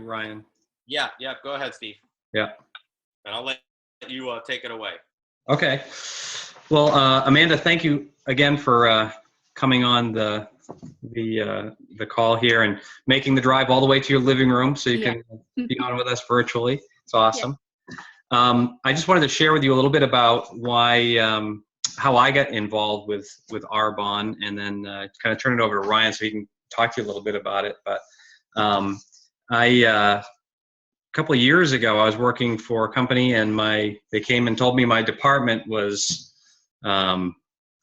Ryan. Yeah. Go ahead, Steve. Yeah. And I'll let you take it away. Okay. Well, Amanda, thank you again for coming on the call here and making the drive all the way to your living room so you can be on with us virtually. It's awesome. Yeah. I just wanted to share with you a little bit about why, how I got involved with Arbonne, and then kind of turn it over to Ryan so he can talk to you a little bit about it. But a couple of years ago, I was working for a company, and they came and told me my department was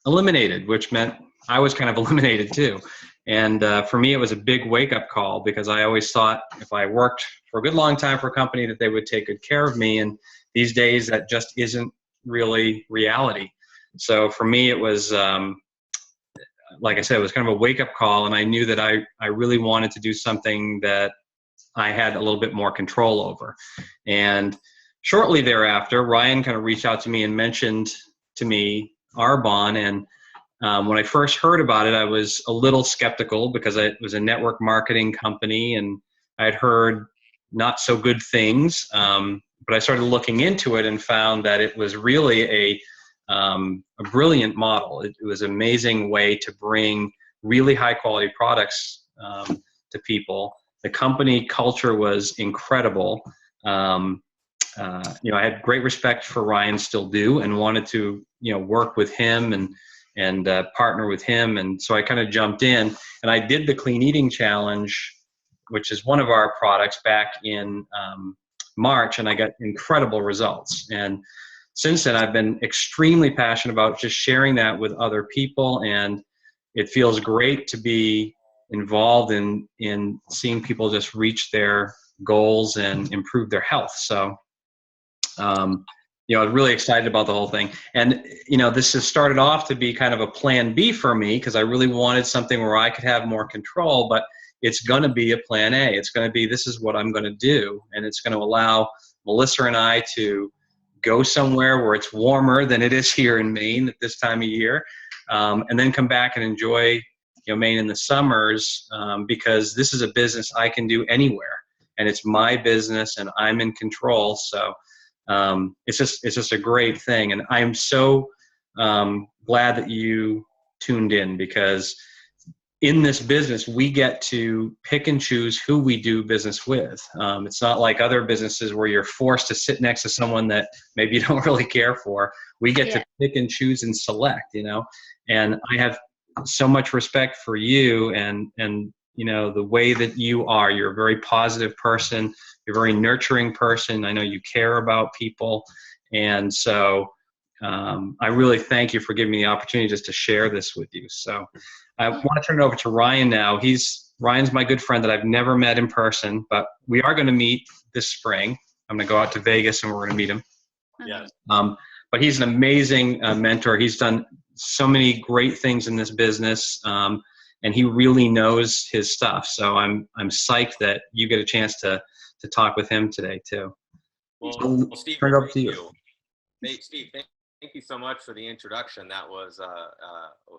eliminated, which meant I was kind of eliminated too. And for me, it was a big wake-up call, because I always thought if I worked for a good long time for a company that they would take good care of me. And these days, that just isn't really reality. So for me, it was, like I said, it was kind of a wake-up call, and I knew that I really wanted to do something that I had a little bit more control over. And shortly thereafter, Ryan kind of reached out to me and mentioned to me Arbonne. And when I first heard about it, I was a little skeptical, because it was a network marketing company, and I had heard not so good things. But I started looking into it and found that it was really a brilliant model. It was an amazing way to bring really high quality products to people. The company culture was incredible. I had great respect for Ryan, still do, and wanted to, work with him and partner with him. And so I kind of jumped in, and I did the Clean Eating Challenge, which is one of our products, back in March, and I got incredible results. And since then, I've been extremely passionate about just sharing that with other people, and it feels great to be involved in seeing people just reach their goals and improve their health. So, I'm really excited about the whole thing. And, this has started off to be kind of a plan B for me, because I really wanted something where I could have more control, but it's going to be a plan A. It's going to be, this is what I'm going to do. And it's going to allow Melissa and I to go somewhere where it's warmer than it is here in Maine at this time of year, and then come back and enjoy Maine in the summers, because this is a business I can do anywhere, and it's my business and I'm in control. So it's just a great thing. And I'm so glad that you tuned in, because in this business, we get to pick and choose who we do business with. It's not like other businesses where you're forced to sit next to someone that maybe you don't really care for. We get to pick and choose and select, and I have so much respect for you and the way that you are. You're a very positive person. You're a very nurturing person. I know you care about people. And so I really thank you for giving me the opportunity just to share this with you. So I want to turn it over to Ryan now. Ryan's my good friend that I've never met in person, but we are going to meet this spring. I'm going to go out to Vegas and we're going to meet him. Yes. But he's an amazing mentor. He's done so many great things in this business, and he really knows his stuff. So I'm psyched that you get a chance to talk with him today too. Well, Steve, turn it over to you. Hey, Steve, thank you so much for the introduction. That was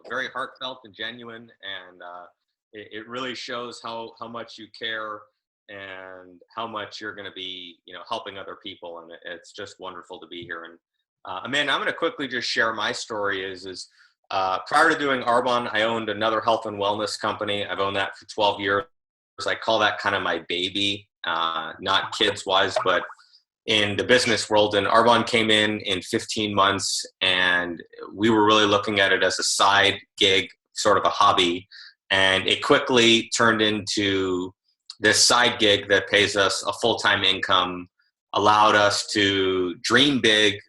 very heartfelt and genuine, and it really shows how much you care and how much you're going to be, helping other people. And it's just wonderful to be here. And Amanda, I'm going to quickly just share my story. Is prior to doing Arbonne, I owned another health and wellness company. I've owned that for 12 years. I call that kind of my baby, not kids-wise, but in the business world. And Arbonne came in 15 months, and we were really looking at it as a side gig, sort of a hobby. And it quickly turned into this side gig that pays us a full-time income, allowed us to dream big,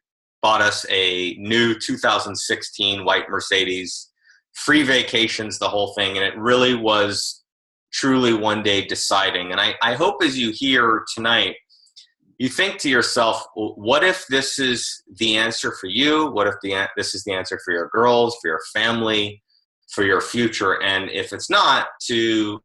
bought us a new 2016 white Mercedes, free vacations, the whole thing. And it really was truly one day deciding. And I hope as you hear tonight, you think to yourself, what if this is the answer for you? What if this is the answer for your girls, for your family, for your future? And if it's not, to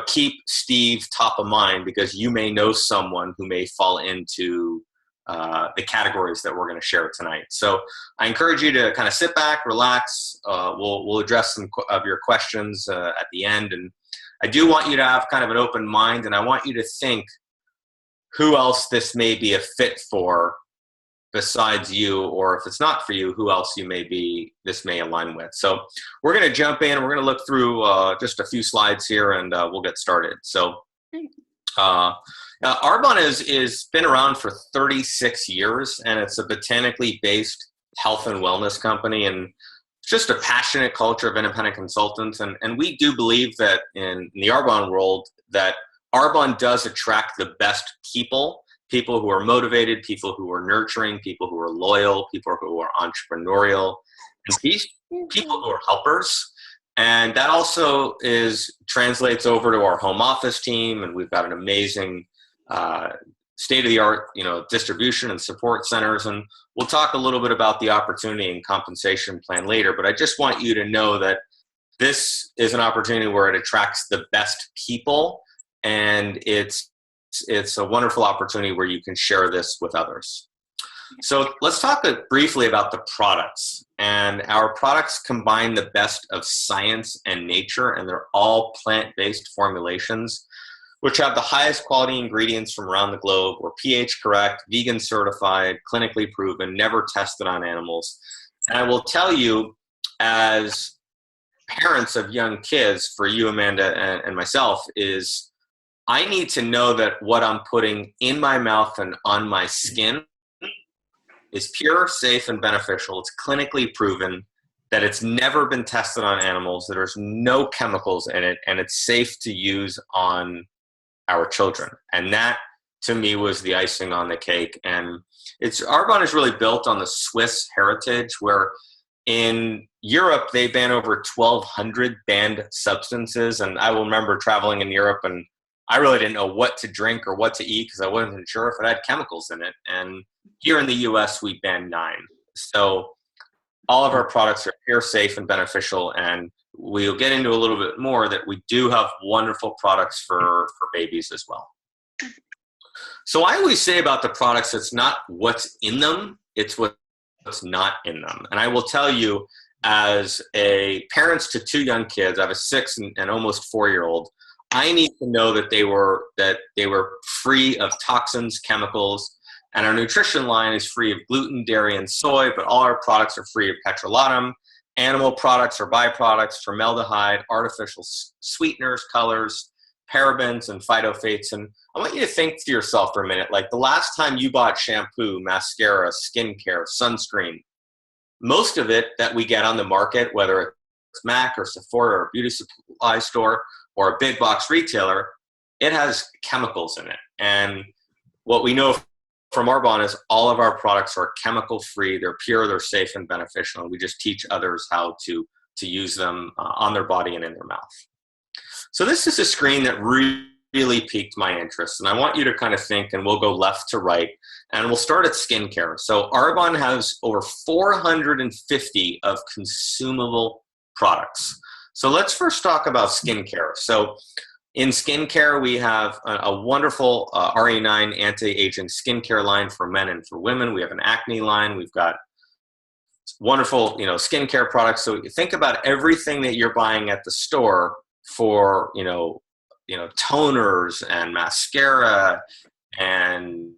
keep Steve top of mind, because you may know someone who may fall into the categories that we're going to share tonight. So I encourage you to kind of sit back, relax. We'll address some of your questions at the end. And I do want you to have kind of an open mind, and I want you to think who else this may be a fit for besides you, or if it's not for you, who else this may align with. So we're going to jump in. We're going to look through just a few slides here, and we'll get started. So Arbonne is been around for 36 years, and it's a botanically based health and wellness company, and just a passionate culture of independent consultants. And we do believe that in the Arbonne world, that Arbonne does attract the best people who are motivated, people who are nurturing, people who are loyal, people who are entrepreneurial, and people who are helpers. And that also translates over to our home office team, and we've got an amazing state-of-the-art, distribution and support centers. And we'll talk a little bit about the opportunity and compensation plan later, but I just want you to know that this is an opportunity where it attracts the best people, and it's a wonderful opportunity where you can share this with others. So let's talk briefly about the products. And our products combine the best of science and nature, and they're all plant-based formulations, which have the highest quality ingredients from around the globe. We're pH correct, vegan certified, clinically proven, never tested on animals. And I will tell you, as parents of young kids, for you, Amanda, and myself, is I need to know that what I'm putting in my mouth and on my skin is pure, safe, and beneficial. It's clinically proven, that it's never been tested on animals, that there's no chemicals in it, and it's safe to use on our children. And that, to me, was the icing on the cake. And Arbonne is really built on the Swiss heritage, where in Europe, they ban over 1,200 banned substances. And I will remember traveling in Europe, and I really didn't know what to drink or what to eat because I wasn't sure if it had chemicals in it. And here in the US, we banned 9. So all of our products are pure, safe, and beneficial. And we'll get into a little bit more that we do have wonderful products for babies as well. So I always say about the products, it's not what's in them, it's what's not in them. And I will tell you, as parents to 2 young kids, I have a 6 and almost 4-year-old, I need to know that they were free of toxins, chemicals, and our nutrition line is free of gluten, dairy, and soy, but all our products are free of petrolatum, animal products or byproducts, formaldehyde, artificial sweeteners, colors, parabens, and phytophates. And I want you to think to yourself for a minute, like the last time you bought shampoo, mascara, skincare, sunscreen, most of it that we get on the market, whether it's MAC or Sephora or a beauty supply store or a big box retailer, it has chemicals in it. And what we know from Arbonne is all of our products are chemical free, they're pure, they're safe and beneficial, and we just teach others how to use them on their body and in their mouth. So this is a screen that really piqued my interest, and I want you to kind of think, and we'll go left to right, and we'll start at skincare. So Arbonne has over 450 of consumable products. So let's first talk about skincare. So in skincare, we have a wonderful RE9 anti-aging skincare line for men and for women. We have an acne line. We've got wonderful, skincare products. So you think about everything that you're buying at the store for, toners and mascara and,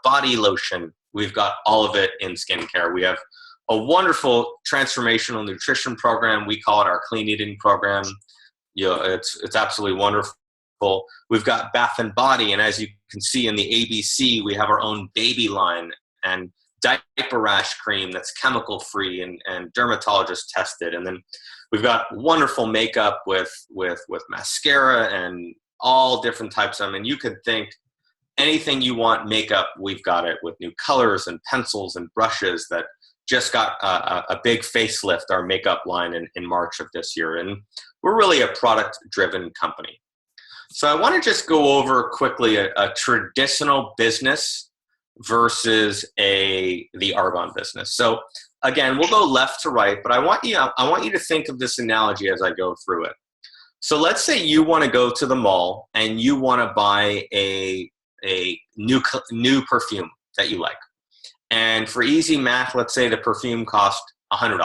body lotion. We've got all of it in skincare. We have a wonderful transformational nutrition program. We call it our clean eating program. It's absolutely wonderful. We've got Bath and Body, and as you can see in the ABC, we have our own baby line and diaper rash cream that's chemical free and dermatologist tested. And then we've got wonderful makeup with mascara and all different types of them. And you could think anything you want makeup, we've got it, with new colors and pencils and brushes that just got a big facelift, our makeup line in March of this year. And we're really a product-driven company. So I want to just go over quickly a traditional business versus the Arbonne business. So again, we'll go left to right, but I want you to think of this analogy as I go through it. So let's say you want to go to the mall and you want to buy a new perfume that you like. And for easy math, let's say the perfume cost $100.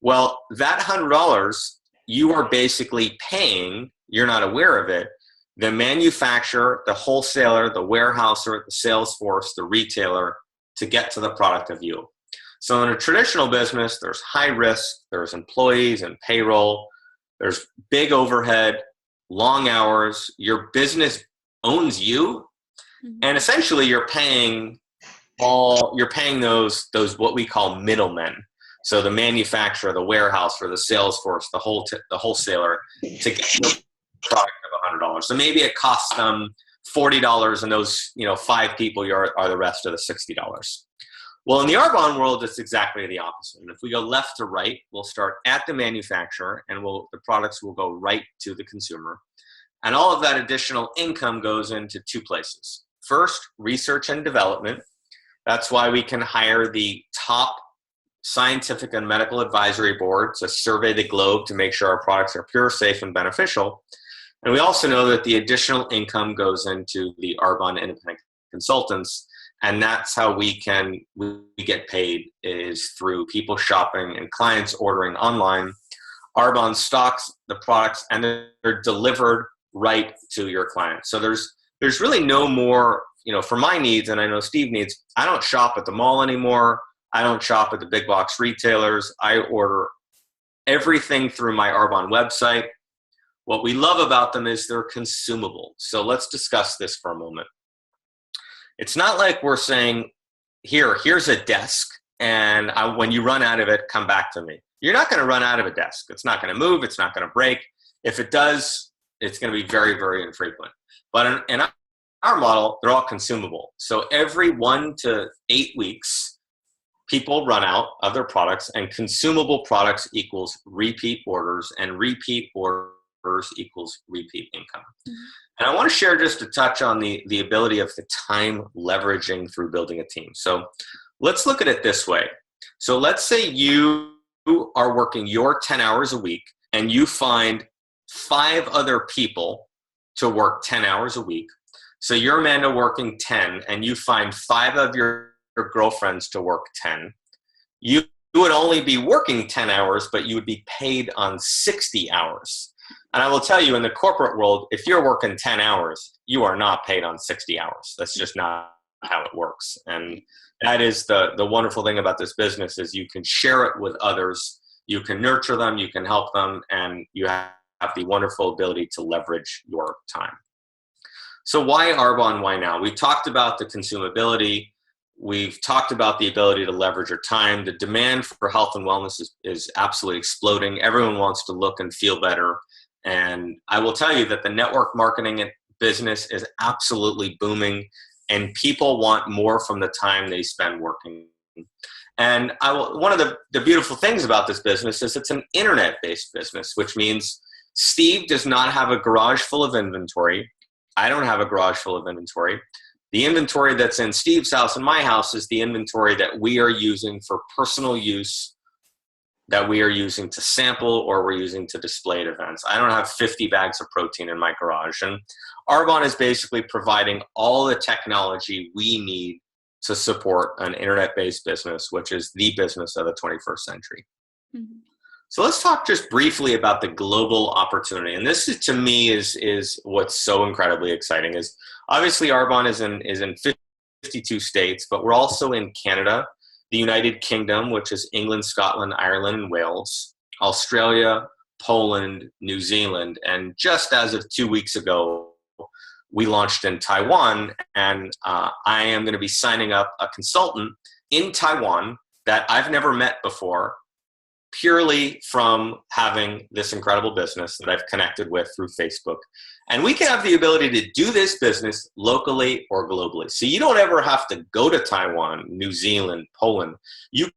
Well, that $100, you are basically paying you're not aware of it, the manufacturer, the wholesaler, the warehouser, the sales force, the retailer, to get to the product of you. So in a traditional business, there's high risk, there's employees and payroll, there's big overhead, long hours, your business owns you, and essentially you're paying those what we call middlemen. So the manufacturer, the warehouse, or the sales force, the wholesaler, to get the product of $100. So maybe it costs them $40, and those 5 people are the rest of the $60. Well, in the Arbonne world, it's exactly the opposite. And if we go left to right, we'll start at the manufacturer, and the products will go right to the consumer. And all of that additional income goes into 2 places. First, research and development. That's why we can hire the top scientific and medical advisory board to survey the globe to make sure our products are pure, safe, and beneficial. And we also know that the additional income goes into the Arbonne independent consultants, and that's how we get paid, is through people shopping and clients ordering online. Arbonne stocks the products, and they're delivered right to your client. So there's really no more, for my needs, and I know Steve needs, I don't shop at the mall anymore. I don't shop at the big box retailers. I order everything through my Arbonne website. What we love about them is they're consumable. So let's discuss this for a moment. It's not like we're saying, here's a desk, and when you run out of it, come back to me. You're not going to run out of a desk. It's not going to move. It's not going to break. If it does, it's going to be very, very infrequent. But in our model, they're all consumable. So every 1 to 8 weeks, people run out of their products, and consumable products equals repeat orders, and repeat orders equals repeat income. And I want to share just a touch on the ability of the time leveraging through building a team. So let's look at it this way. So let's say you are working your 10 hours a week, and you find 5 other people to work 10 hours a week. So you're, Amanda, working 10, and you find 5 of your girlfriends to work 10. You would only be working 10 hours, but you would be paid on 60 hours. And I will tell you, in the corporate world, if you're working 10 hours, you are not paid on 60 hours. That's just not how it works. And that is the wonderful thing about this business, is you can share it with others, you can nurture them, you can help them, and you have the wonderful ability to leverage your time. So why Arbonne? Why now? We've talked about the consumability. We've talked about the ability to leverage your time. The demand for health and wellness is absolutely exploding. Everyone wants to look and feel better. And I will tell you that the network marketing business is absolutely booming, and people want more from the time they spend working. And one of the beautiful things about this business is it's an internet-based business, which means Steve does not have a garage full of inventory. I don't have a garage full of inventory. The inventory that's in Steve's house and my house is the inventory that we are using for personal use, that we are using to sample, or we're using to display at events. I don't have 50 bags of protein in my garage. And Arbonne is basically providing all the technology we need to support an internet-based business, which is the business of the 21st century. Mm-hmm. So let's talk just briefly about the global opportunity. And this, to me, is what's so incredibly exciting. Is obviously Arbonne is in 52 states, but we're also in Canada, the United Kingdom, which is England, Scotland, Ireland, and Wales, Australia, Poland, New Zealand, and just as of 2 weeks ago, we launched in Taiwan. And I am going to be signing up a consultant in Taiwan that I've never met before, purely from having this incredible business that I've connected with through Facebook. And we can have the ability to do this business locally or globally. So you don't ever have to go to Taiwan, New Zealand, Poland. You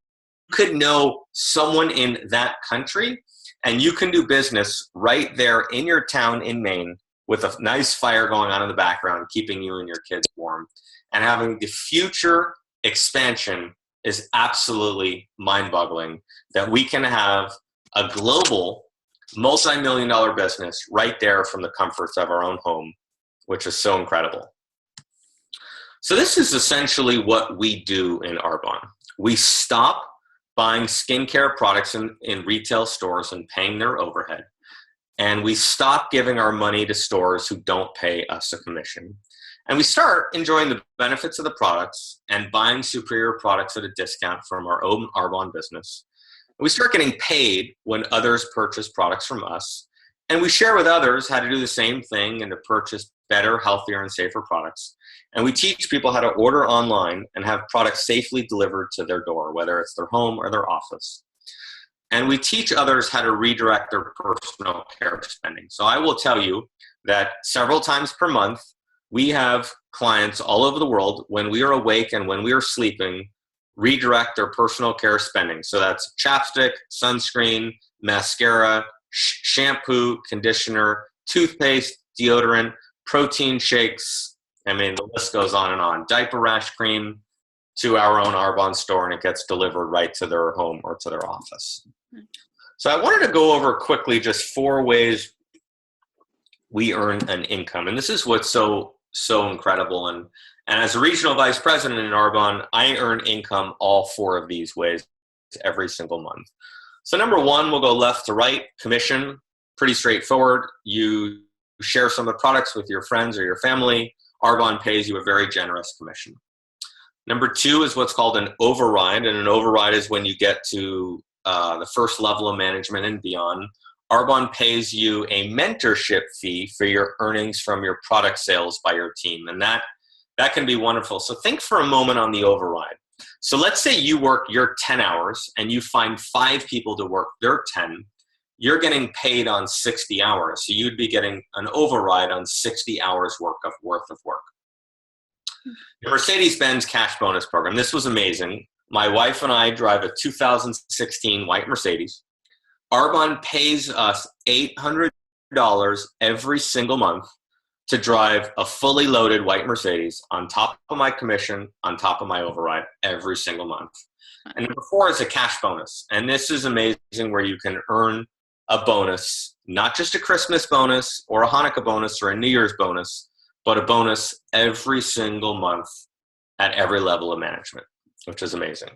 could know someone in that country, and you can do business right there in your town in Maine with a nice fire going on in the background, keeping you and your kids warm. And having the future expansion is absolutely mind-boggling, that we can have a global multi-million-dollar business right there from the comforts of our own home, which is so incredible. So this is essentially what we do in Arbonne. We stop buying skincare products in retail stores and paying their overhead. and we stop giving our money to stores who don't pay us a commission. And we start enjoying the benefits of the products and buying superior products at a discount from our own Arbonne business. We start getting paid when others purchase products from us. And we share with others how to do the same thing and to purchase better, healthier, and safer products. And we teach people how to order online and have products safely delivered to their door, whether it's their home or their office. And we teach others how to redirect their personal care spending. So I will tell you that several times per month, we have clients all over the world, when we are awake and when we are sleeping, redirect their personal care spending. So that's chapstick, sunscreen, mascara, shampoo, conditioner, toothpaste, deodorant, protein shakes. I mean, the list goes on and on. Diaper rash cream, to our own Arbonne store, and it gets delivered right to their home or to their office. So I wanted to go over quickly just 4 ways we earn an income. And this is what's so incredible. And as a regional vice president in Arbonne, I earn income all 4 of these ways every single month. So number 1, we'll go left to right, commission, pretty straightforward. You share some of the products with your friends or your family. Arbonne pays you a very generous commission. Number 2 is what's called an override, and an override is when you get to the first level of management and beyond. Arbonne pays you a mentorship fee for your earnings from your product sales by your team, and that can be wonderful. So think for a moment on the override. So let's say you work your 10 hours and you find 5 people to work their 10. You're getting paid on 60 hours, so you'd be getting an override on 60 hours worth of work. The Mercedes-Benz cash bonus program. This was amazing. My wife and I drive a 2016 white Mercedes. Arbonne pays us $800 every single month to drive a fully loaded white Mercedes on top of my commission, on top of my override every single month. And number 4 is a cash bonus. And this is amazing, where you can earn a bonus, not just a Christmas bonus or a Hanukkah bonus or a New Year's bonus, but a bonus every single month at every level of management, which is amazing.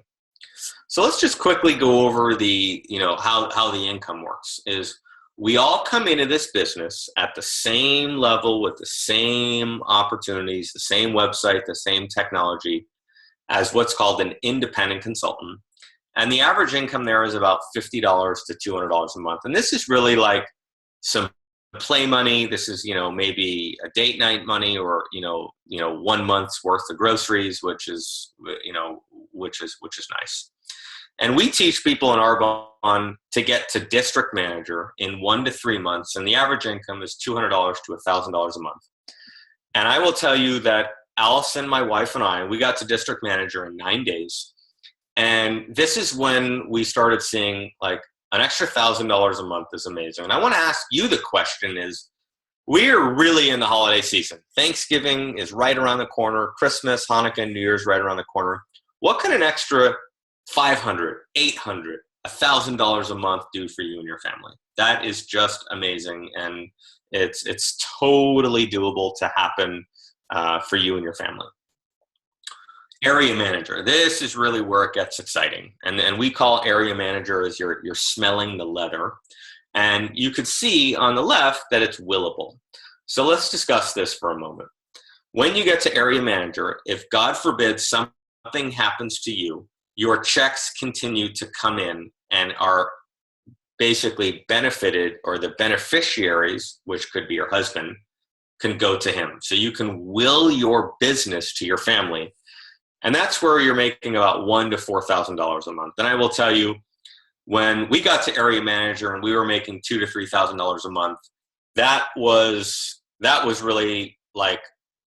So let's just quickly go over the, how the income works. Is we all come into this business at the same level with the same opportunities, the same website, the same technology as what's called an independent consultant. And the average income there is about $50 to $200 a month. And this is really like some play money. This is, maybe a date night money, or, 1 month's worth of groceries, which is nice. And we teach people in Arbonne to get to district manager in 1 to 3 months. And the average income is $200 to $1,000 a month. And I will tell you that Allison, my wife, and I, we got to district manager in 9 days. And this is when we started seeing like an extra $1,000 a month is amazing. And I want to ask you the question is, we're really in the holiday season. Thanksgiving is right around the corner. Christmas, Hanukkah, and New Year's right around the corner. What can an extra $500, $800, $1,000 a month do for you and your family? That is just amazing. And it's totally doable to happen for you and your family. Area manager. This is really where it gets exciting. And we call area manager as you're smelling the leather. And you could see on the left that it's willable. So let's discuss this for a moment. When you get to area manager, if God forbid something happens to you, your checks continue to come in and are basically benefited, or the beneficiaries, which could be your husband, can go to him. So you can will your business to your family. And that's where you're making about $1,000 to $4,000 a month. And I will tell you, when we got to area manager and we were making $2,000 to $3,000 a month, that was really like,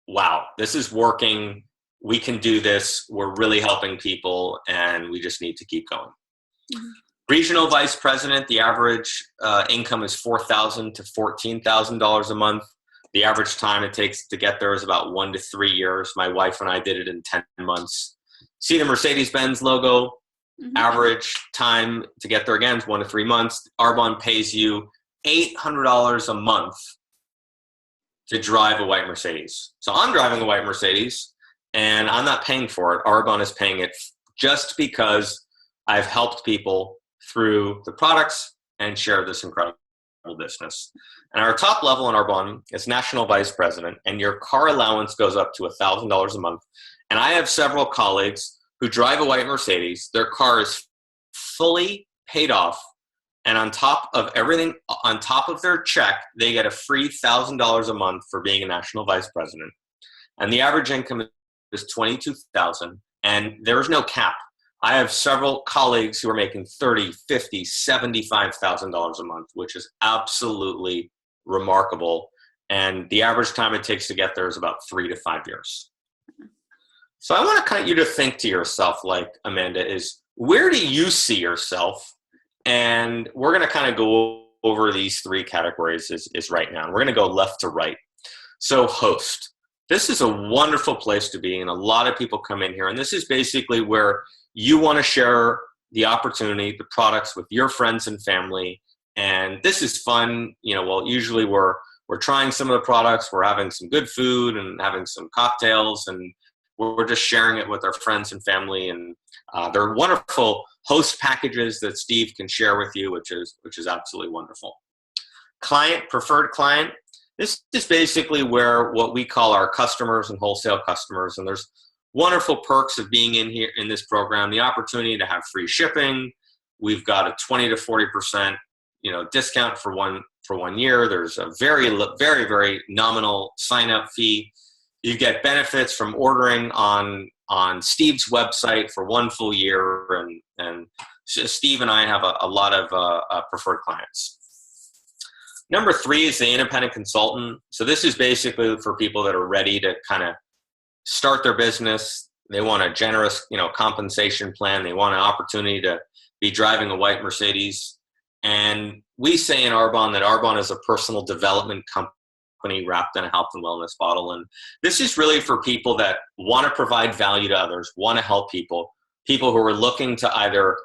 wow, this is working. We can do this. We're really helping people, and we just need to keep going. Mm-hmm. Regional vice president, the average income is $4,000 to $14,000 a month. The average time it takes to get there is about 1 to 3 years. My wife and I did it in 10 months. See the Mercedes-Benz logo? Mm-hmm. Average time to get there again is 1 to 3 months. Arbonne pays you $800 a month to drive a white Mercedes. So I'm driving a white Mercedes, and I'm not paying for it. Arbonne is paying it just because I've helped people through the products and share this incredible business. And our top level in Arbonne is national vice president, and your car allowance goes up to $1,000 a month. And I have several colleagues who drive a white Mercedes. Their car is fully paid off, and on top of everything, on top of their check, they get a free $1,000 a month for being a national vice president. And the average income is $22,000, and there's no cap. I have several colleagues who are making $30,000, $50,000, $75,000 a month, which is absolutely remarkable. And the average time it takes to get there is about 3 to 5 years. So I want you to think to yourself, like Amanda, is where do you see yourself? And we're going to kind of go over these 3 categories is right now. We're going to go left to right. So host. This is a wonderful place to be, and a lot of people come in here. And this is basically where you want to share the opportunity, the products with your friends and family. And this is fun. Well, usually we're trying some of the products. We're having some good food and having some cocktails, and we're just sharing it with our friends and family. And there are wonderful host packages that Steve can share with you, which is absolutely wonderful. Client, preferred client. This is basically where what we call our customers and wholesale customers. And there's wonderful perks of being in here in this program. The opportunity to have free shipping. We've got a 20 to 40% discount for one year. There's a very, very, very nominal sign-up fee. You get benefits from ordering on Steve's website for 1 full year, and Steve and I have a lot of preferred clients. Number 3 is the independent consultant. So this is basically for people that are ready to kind of start their business. They want a generous, compensation plan. They want an opportunity to be driving a white Mercedes. And we say in Arbonne that Arbonne is a personal development company wrapped in a health and wellness bottle. And this is really for people that want to provide value to others, want to help people who are looking to either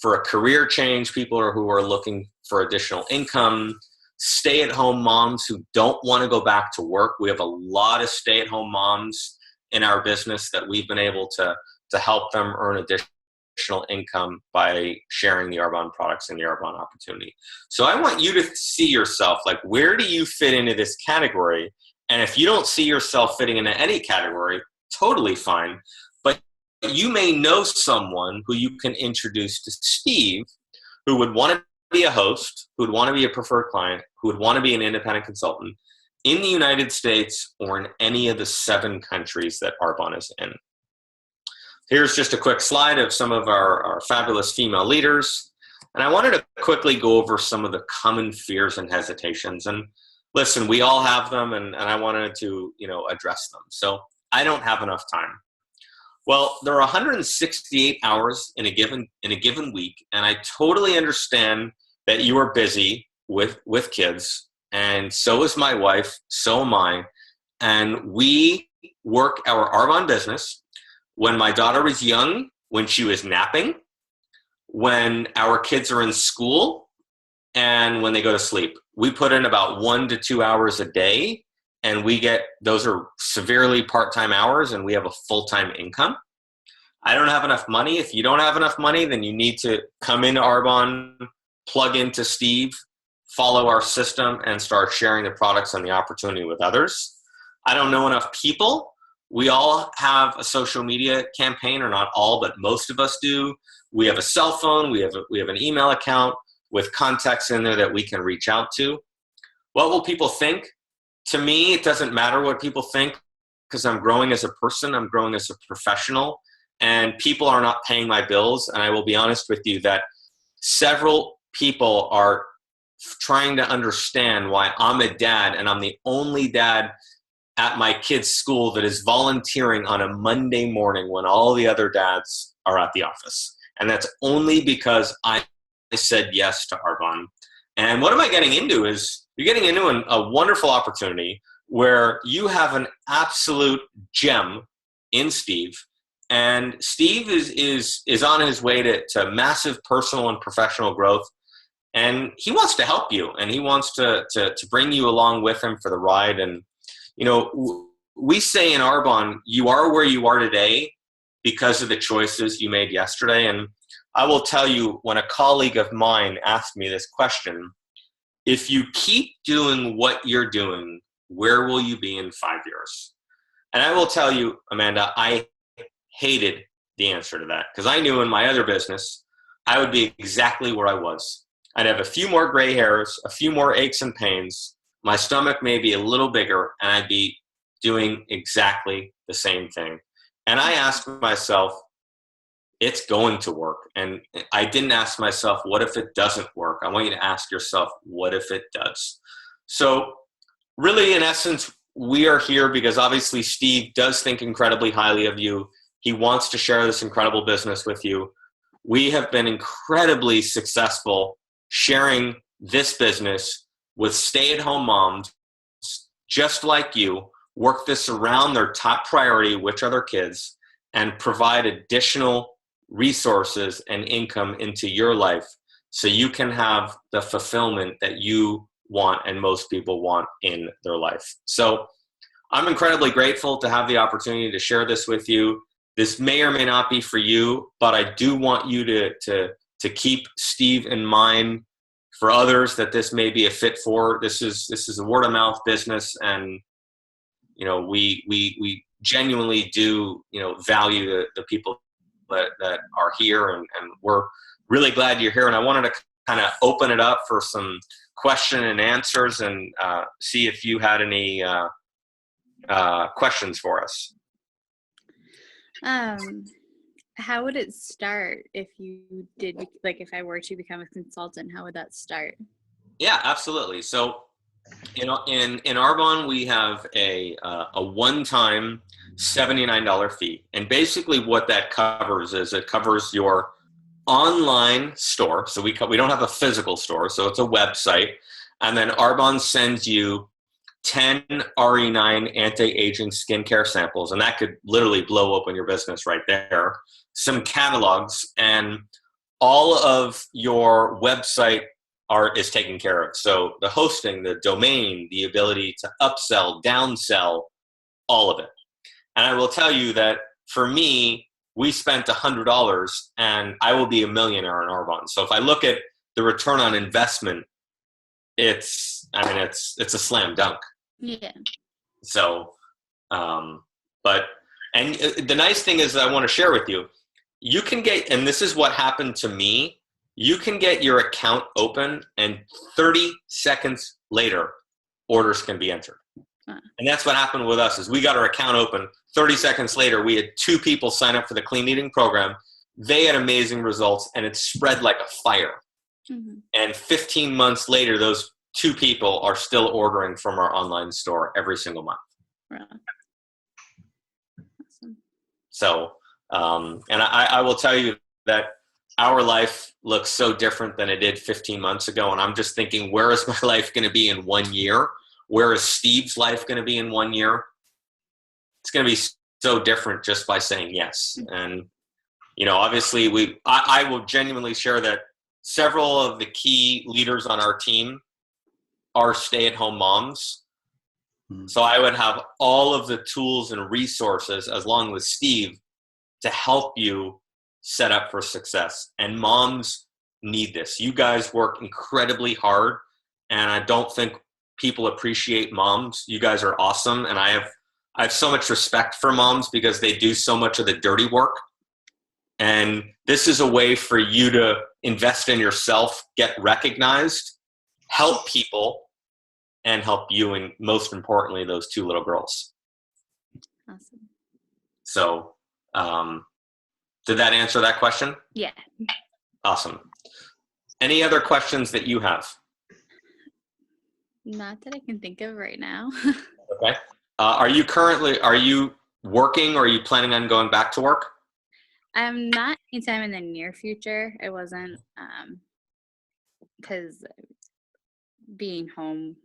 for a career change, people who are looking for additional income, stay-at-home moms who don't want to go back to work. We have a lot of stay-at-home moms in our business that we've been able to help them earn additional income by sharing the Arbonne products and the Arbonne opportunity. So I want you to see yourself, like, where do you fit into this category? And if you don't see yourself fitting into any category, totally fine. But you may know someone who you can introduce to Steve who would want to be a host, who would want to be a preferred client, who would want to be an independent consultant in the United States or in any of the 7 countries that Arbonne is in. Here's just a quick slide of some of our fabulous female leaders. And I wanted to quickly go over some of the common fears and hesitations. And listen, we all have them, and I wanted to, address them. So I don't have enough time. Well, there are 168 hours in a given week, and I totally understand that you are busy with kids, and so is my wife, so am I, and we work our Arbonne business when my daughter was young, when she was napping, when our kids are in school, and when they go to sleep. We put in about 1 to 2 hours a day, and those are severely part-time hours, and we have a full-time income. I don't have enough money. If you don't have enough money, then you need to come into Arbonne, plug into Steve, follow our system, and start sharing the products and the opportunity with others. I don't know enough people. We all have a social media campaign, or not all, but most of us do. We have a cell phone. We have an email account with contacts in there that we can reach out to. What will people think? To me, it doesn't matter what people think, because I'm growing as a person. I'm growing as a professional, and people are not paying my bills. And I will be honest with you that several people are trying to understand why I'm a dad, and I'm the only dad at my kid's school that is volunteering on a Monday morning when all the other dads are at the office. And that's only because I said yes to Arbonne. And what am I getting into is you're getting into a wonderful opportunity where you have an absolute gem in Steve. And Steve is on his way to massive personal and professional growth. And he wants to help you, and he wants to bring you along with him for the ride. And, we say in Arbonne, you are where you are today because of the choices you made yesterday. And I will tell you, when a colleague of mine asked me this question, if you keep doing what you're doing, where will you be in 5 years? And I will tell you, Amanda, I hated the answer to that because I knew in my other business, I would be exactly where I was. I'd have a few more gray hairs, a few more aches and pains. My stomach may be a little bigger, and I'd be doing exactly the same thing. And I asked myself, it's going to work. And I didn't ask myself, what if it doesn't work? I want you to ask yourself, what if it does? So really, in essence, we are here because obviously Steve does think incredibly highly of you. He wants to share this incredible business with you. We have been incredibly successful sharing this business with stay-at-home moms just like you, work this around their top priority, which are their kids, and provide additional resources and income into your life so you can have the fulfillment that you want and most people want in their life. So I'm incredibly grateful to have the opportunity to share this with you. This may or may not be for you, but I do want you to keep Steve in mind for others that this may be a fit for. This is a word of mouth business, and you know we genuinely do value the people that are here, and we're really glad you're here. And I wanted to kind of open it up for some question and answers and see if you had any questions for us. How would it start if you did, like if I were to become a consultant, how would that start? Yeah, absolutely. So in Arbonne, we have a one-time $79 fee. And basically what that covers is it covers your online store. So we don't have a physical store, so it's a website. And then Arbonne sends you 10 RE9 anti-aging skincare samples, and that could literally blow open your business right there. Some catalogs, and all of your website is taken care of. So the hosting, the domain, the ability to upsell, downsell, all of it. And I will tell you that for me, we spent $100 and I will be a millionaire in Arbonne. So if I look at the return on investment, it's a slam dunk. Yeah. So, and the nice thing is that I want to share with you, you can get, and this is what happened to me, you can get your account open and 30 seconds later, orders can be entered. And that's what happened with us is we got our account open. 30 seconds later, we had 2 people sign up for the clean eating program. They had amazing results and it spread like a fire. Mm-hmm. And 15 months later, those 2 people are still ordering from our online store every single month. Wow. Awesome. So, and I will tell you that our life looks so different than it did 15 months ago. And I'm just thinking, where is my life going to be in 1 year? Where is Steve's life going to be in 1 year? It's going to be so different just by saying yes. And, obviously I will genuinely share that several of the key leaders on our team are stay-at-home moms. Mm-hmm. So I would have all of the tools and resources along with Steve to help you set up for success. And moms need this. You guys work incredibly hard, and I don't think people appreciate moms. You guys are awesome, and I have so much respect for moms because they do so much of the dirty work. And this is a way for you to invest in yourself, get recognized, help people, and help you, and most importantly, those 2 little girls. Awesome. So, did that answer that question? Yeah. Awesome. Any other questions that you have? Not that I can think of right now. Okay. Are you working, or are you planning on going back to work? I'm not anytime in the near future. I wasn't, because being home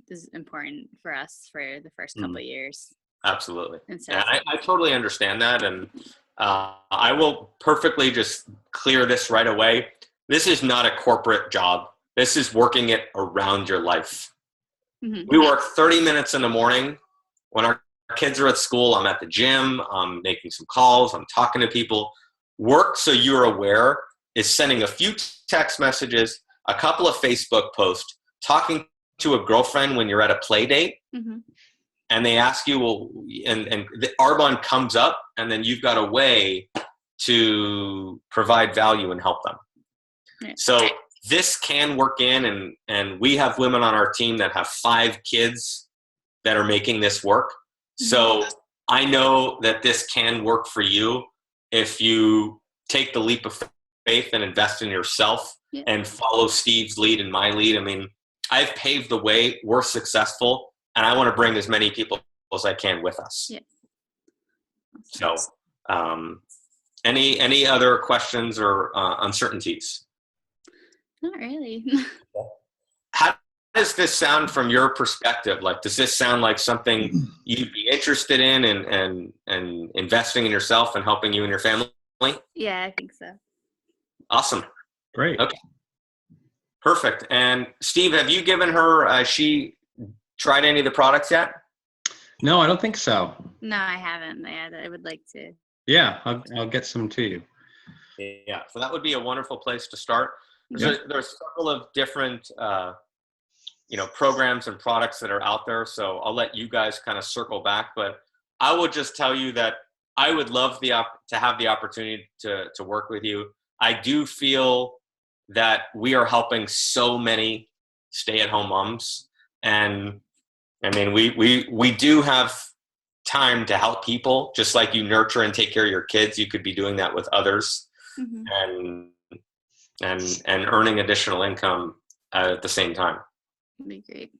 is important for us for the first couple of years. Absolutely. And I totally understand that. And I will perfectly just clear this right away. This is not a corporate job. This is working it around your life. Mm-hmm. We work 30 minutes in the morning. When our kids are at school, I'm at the gym, I'm making some calls, I'm talking to people. Work, so you're aware, is sending a few text messages, a couple of Facebook posts, talking to a girlfriend when you're at a play date, and they ask you, well, and the Arbonne comes up, and then you've got a way to provide value and help them. Yeah. So this can work in, and we have women on our team that have 5 kids that are making this work. So I know that this can work for you if you take the leap of faith and invest in yourself and follow Steve's lead and my lead. I mean, I've paved the way. We're successful, and I want to bring as many people as I can with us. Yeah. So, any other questions or uncertainties? Not really. How does this sound from your perspective? Like, does this sound like something you'd be interested in and investing in yourself and helping you and your family? Yeah, I think so. Awesome. Great. Okay. Perfect. And Steve, have you given her, she tried any of the products yet? No, I don't think so. No, I haven't. I would like to. Yeah, I'll get some to you. Yeah, so that would be a wonderful place to start. There's several of different, programs and products that are out there. So I'll let you guys kind of circle back. But I will just tell you that I would love to have the opportunity to work with you. I do feel that we are helping so many stay-at-home moms, and I mean we do have time to help people, just like you nurture and take care of your kids. You could be doing that with others, and earning additional income at the same time. That'd be great.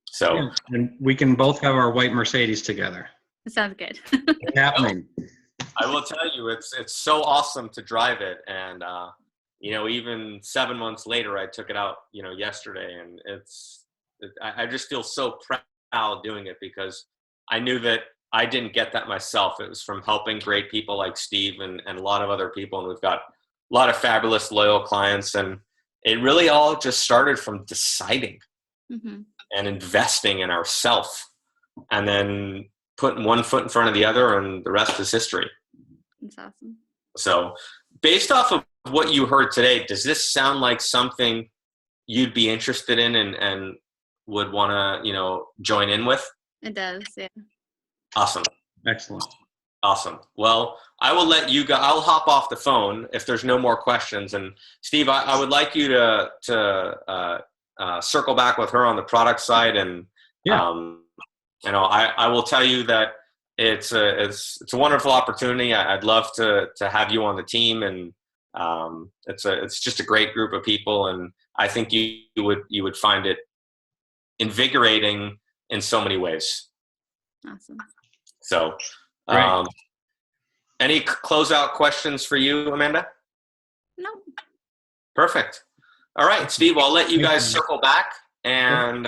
So, and we can both have our white Mercedes together. That sounds good. It's happening. I will tell you, it's so awesome to drive it, and even 7 months later, I took it out, yesterday, and I just feel so proud doing it, because I knew that I didn't get that myself. It was from helping great people like Steve and a lot of other people, and we've got a lot of fabulous, loyal clients, and it really all just started from deciding and investing in ourselves, and then putting one foot in front of the other, and the rest is history. That's awesome. So based off of what you heard today, does this sound like something you'd be interested in and would want to, join in with? It does, yeah. Awesome. Excellent. Awesome. Well, I will let you go. I'll hop off the phone if there's no more questions. And Steve, I would like you to circle back with her on the product side. And, I will tell you that it's a wonderful opportunity. I'd love to have you on the team, and it's just a great group of people. And I think you would find it invigorating in so many ways. Awesome. So, any closeout questions for you, Amanda? No. Perfect. All right, Steve, I'll let you guys circle back, and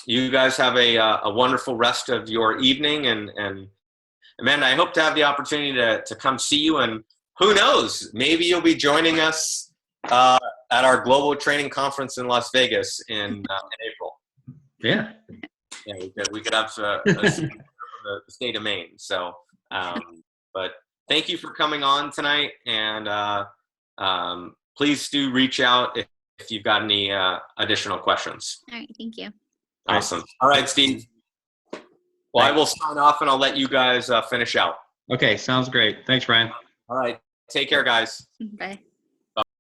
you guys have a wonderful rest of your evening. And Amanda, I hope to have the opportunity to come see you, and who knows, maybe you'll be joining us at our global training conference in Las Vegas in April. Yeah. Yeah, we could have the state of Maine. So, but thank you for coming on tonight, and please do reach out if you've got any additional questions. All right, thank you. Awesome. All right, Steve. Well, I will sign off, and I'll let you guys finish out. Okay, sounds great. Thanks, Brian. All right. Take care, guys. Bye.